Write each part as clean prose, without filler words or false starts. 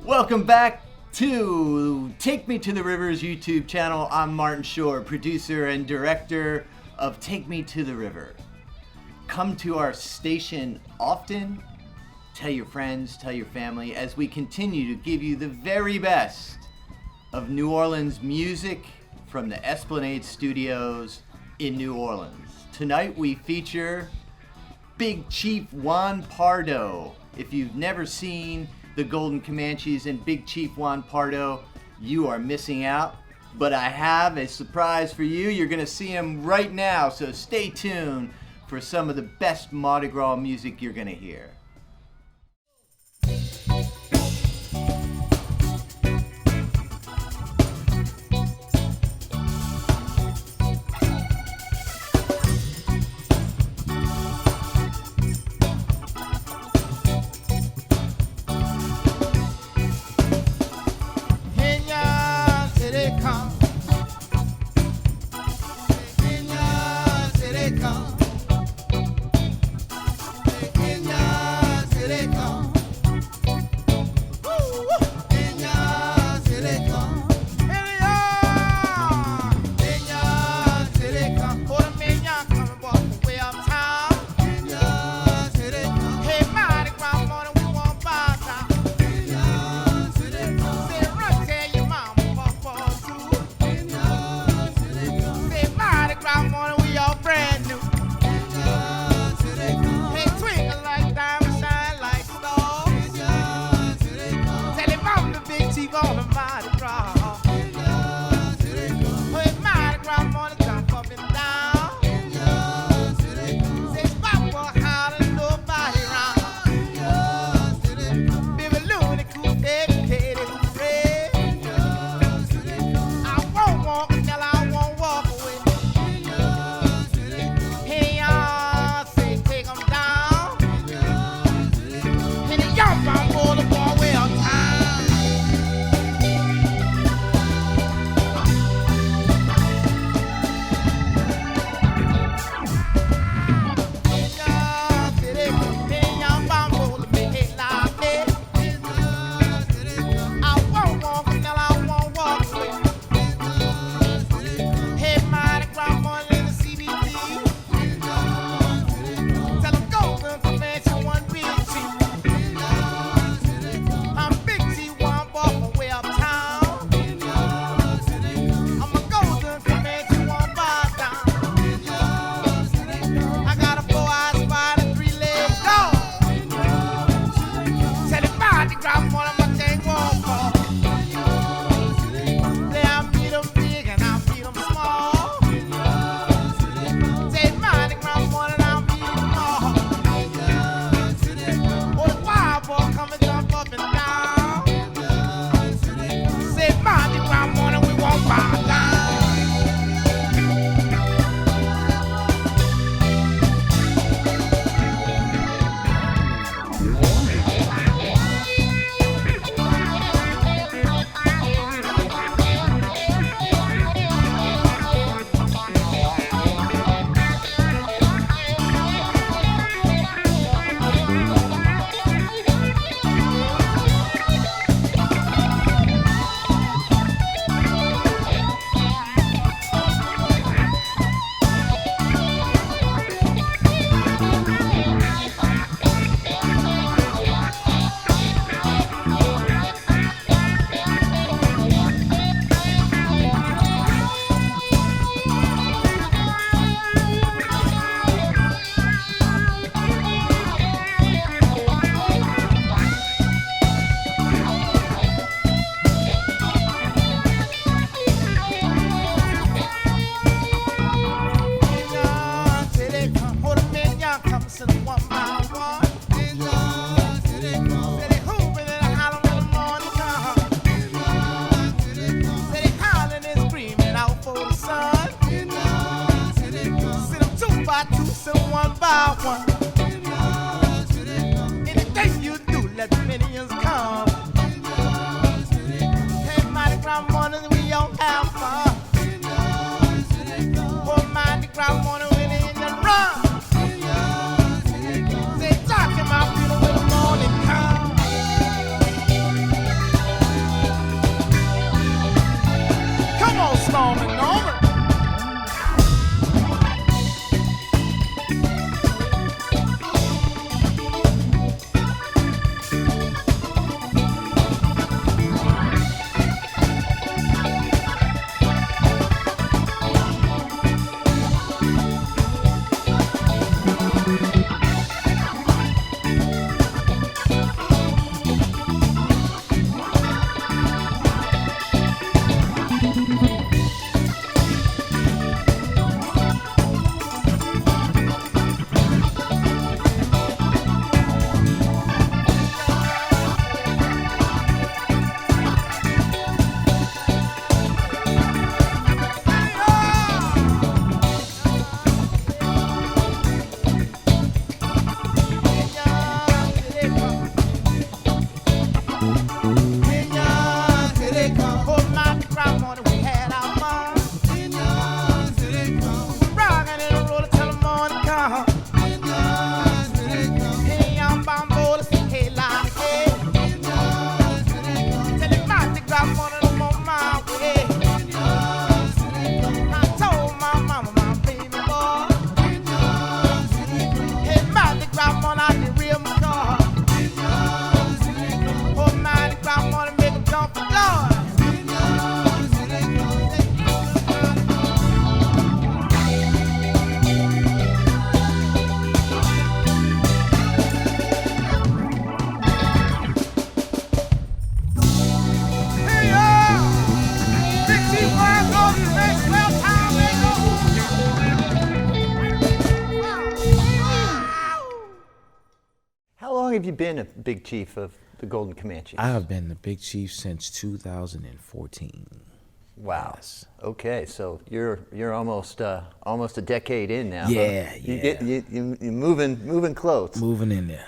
Welcome back to Take Me to the River's YouTube channel. I'm Martin Shore, producer and director of Take Me to the River. Come to our station often. Tell your friends, tell your family, as we continue to give you the very best of New Orleans music from the Esplanade studios in New Orleans. Tonight we feature Big Chief Juan Pardo. If you've never seen the Golden Comanches and Big Chief Juan Pardo, you are missing out. But I have a surprise for you. You're gonna see him right now, so stay tuned for some of the best Mardi Gras music you're gonna hear. Anything you do, let the minions come. Hey, Mardi Gras morning, we all have fun. Oh, Mardi Gras morning, we in the run. They talking about people when the morning comes. Indians, here they come. Oh, Mardi Gras morning, we had our fun. Indians, here they come. Rockin' in the roller till the morning come. Indians, here they come. Hey, I'm bamboo, hey, la, hey. Indians, here they come. Tell the Mardi Gras morning, I'm on my way. Indians, here they come. I told my mama, my baby boy. Indians, here they come. Hey, Mardi Gras morning, I can real my car. Indians, here they come. Oh, Mardi Gras morning, make 'em jump for joy. Indians, here they come. Hey, Big Chief Juan Pardo, the next well time they go. How long have you been a big chief of the Golden Comanches? I have been the big chief since 2014. Wow. Yes. Okay, so you're almost a decade in now. Yeah, huh? yeah. You're moving close. Moving in there.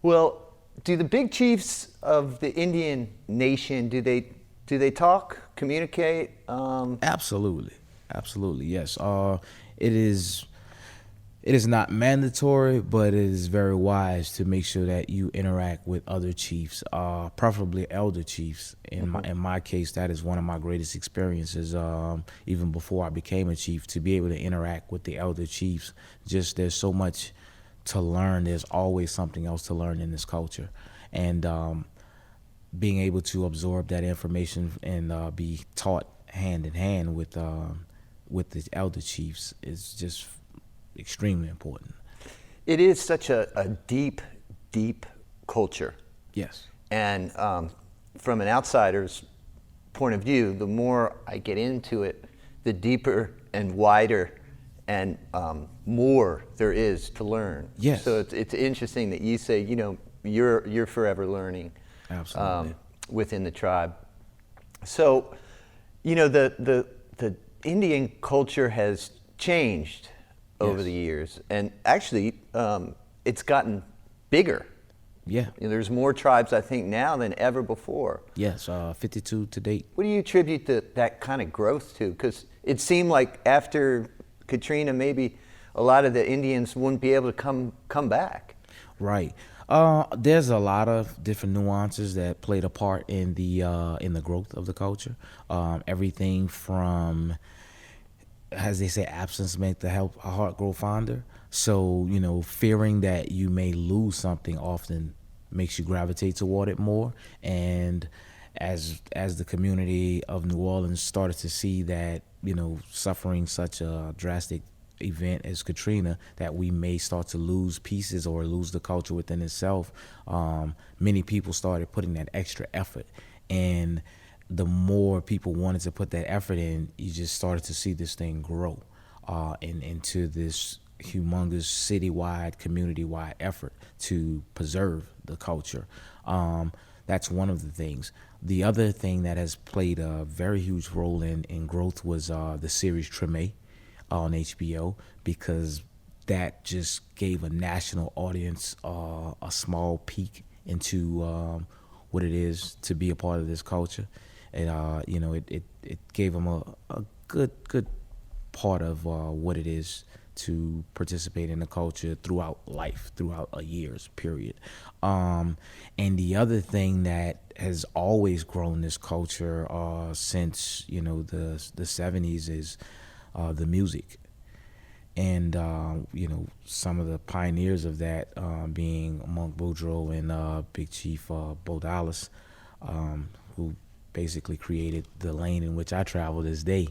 Well, do the big chiefs of the Indian nation do they talk, communicate? Absolutely, absolutely, yes. It is not mandatory, but it is very wise to make sure that you interact with other chiefs, preferably elder chiefs. In my case, that is one of my greatest experiences. Even before I became a chief, to be able to interact with the elder chiefs, just there's so much to learn. There's always something else to learn in this culture, and being able to absorb that information and be taught hand in hand with the elder chiefs is just extremely important. It is such a deep culture. Yes. And from an outsider's point of view, the more I get into it, the deeper and wider and more there is to learn. Yes. So it's interesting that you say, you're forever learning. Absolutely. Within the tribe. So, the Indian culture has changed over the years, and actually it's gotten bigger. Yeah. There's more tribes, I think, now than ever before. Yes, 52 to date. What do you attribute that kind of growth to? Because it seemed like after Katrina, maybe a lot of the Indians wouldn't be able to come back. Right. There's a lot of different nuances that played a part in the growth of the culture. Everything from, as they say, absence make the heart grow fonder. So, fearing that you may lose something often makes you gravitate toward it more. And as the community of New Orleans started to see that, suffering such a drastic event as Katrina, that we may start to lose pieces or lose the culture within itself, many people started putting that extra effort. And the more people wanted to put that effort in, you just started to see this thing grow into this humongous citywide, community-wide effort to preserve the culture. That's one of the things. The other thing that has played a very huge role in growth was the series Treme on HBO, because that just gave a national audience a small peek into what it is to be a part of this culture. And it gave them a good part of what it is to participate in the culture throughout life, throughout a year's period. And the other thing that has always grown this culture since the 70s is the music. And some of the pioneers of that being Monk Boudreaux and Big Chief Bo Dallas, who basically created the lane in which I travel this day.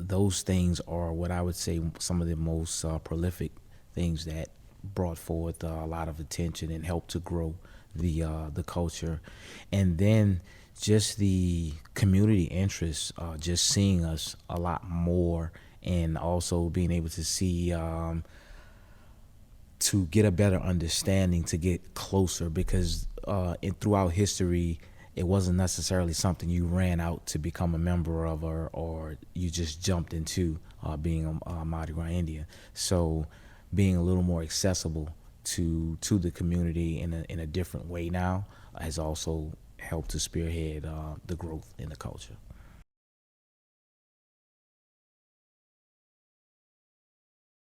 Those things are what I would say some of the most prolific things that brought forth a lot of attention and helped to grow the culture. And then just the community interest, just seeing us a lot more, and also being able to see, to get a better understanding, to get closer, because throughout history, it wasn't necessarily something you ran out to become a member of, or you just jumped into being a Mardi Gras Indian. So being a little more accessible to the community in a different way now has also helped to spearhead the growth in the culture.